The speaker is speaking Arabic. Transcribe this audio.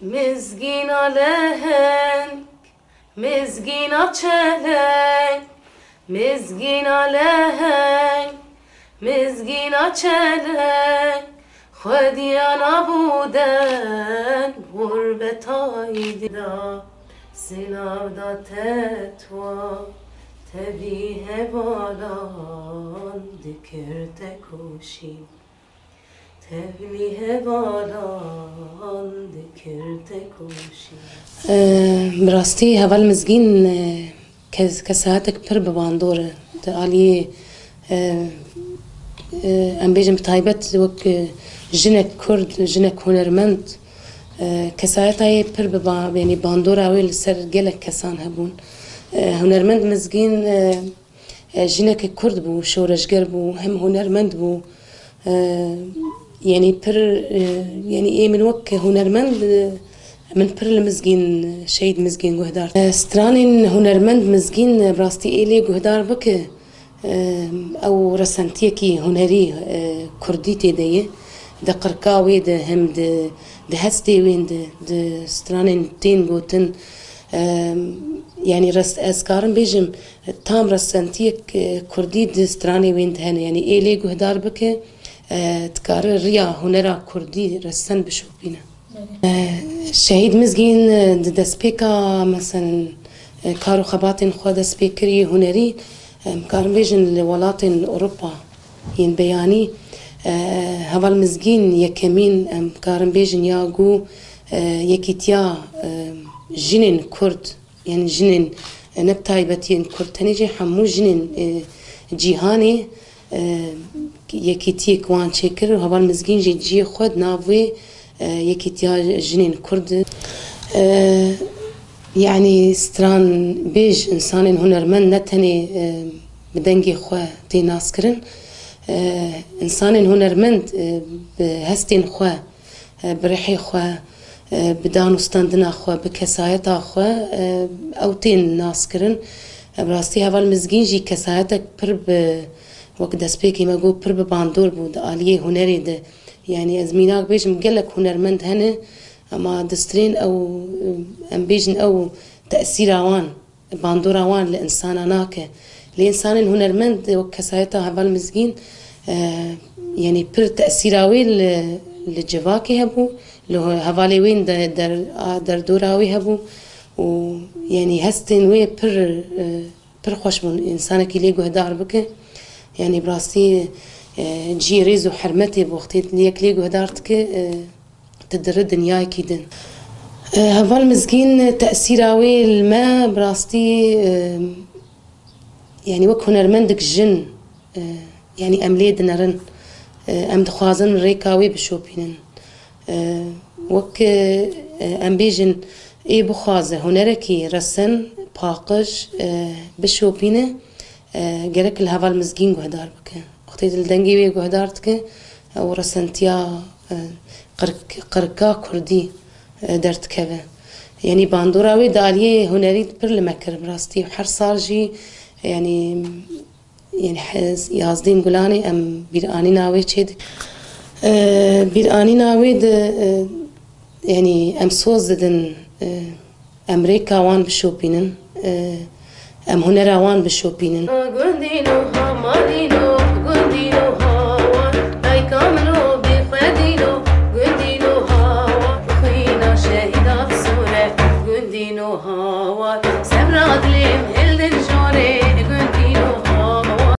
Mizgina lehenk, mizgina çelenk, mizgina lehenk, mizgina çelenk, Xwediya nabuden gurbetaydi da, Sinavda tetwa, tebi hevalan, dikir tekuşi. براستي هذا المزجين كساعتك بر بباندور تقالي ام بيجم بتايبت وك جنك كرد جنك هنرمند كساعتها بر ببا يعني باندور اوي لسر جلك كسان هبون هنرمند مزجين جنك كرد بو شورشجر بو هم هنرمند بو يعني يعني ايه من وك هنرمند من بر المزجين شهيد مزجين جهدار سترانين هنرمند مزجين براستي إلي جهدار بك أو رسنتيكي هنري كرديتي ديه ده قرقاوي ده هم ده هستي وين ده سترانين تين جوتن يعني رس أسكارن بيجم تام رسنتيك كردي ده ستراني وين ده يعني إلي جهدار بك تكرر ريا هنرا كردي رسن بشوفينا شهيد مزجين دسبيكا مثلا كارو خباتين خود سبيكري هنري كارن بيجن لولاتين أوروبا ين بياني هذا المزجين يكمين كارن بيجن ياغو يكيتيا جنين كرد يعني جنين نبتايبتين كرد تنيجي حمو جنين جيهاني يكيتي كوان شكر هذا المزجين جي خود نافي يكيتيا جنين كرد يعني ستران بيج إنسان هنرمند نتني بدنجي خوا تي ناسكرن إنسان هنرمند بهستين خوا بريحي خوا بدانو ستاندنا خوا بكسايتا خوا أو تين ناسكرن براستي هذا المزجين جي كسايتك برب وقت دسبيكي ما جو برب باندور بود آلية هنري ده يعني أزميناك بيج مقلك هنرمند هنا أما دسترين أو أم بيجن أو تأثير عوان باندور عوان لإنسان ناك لإنسان هنرمند وكسايتا هذا المزجين يعني بر تأثير عوي للجواكي هبو لو هفالي وين در دوراوي هبو ويعني هستين وي بر خوش من إنسانك اللي جهدار بك يعني براستي جي ريزو حرمتي بوقتي ليك لي جهدارتك تدر الدنيا كيدن هذا المزجين تأثيراوي الماء براستي يعني وك هنرمندك جن يعني أمليد نرن أم دخوازن ريكاوي بشوبينن وك أم بيجن إيه بخوازة هنركي رسن باقش بشوبينه جرك الهوا المزجين جهدار بك وقتي الدنجي وي جهدارتك أو رسنتيا قرقا كردي درت كذا يعني باندوراوي دالية هنري بر لمكر براستي وحر صارجي يعني يازدين قلاني أم بيراني ناوي تشيد بيراني ناوي يعني أم سوزدن أمريكا وان بشوبينن أم هنرا وان بشوبينن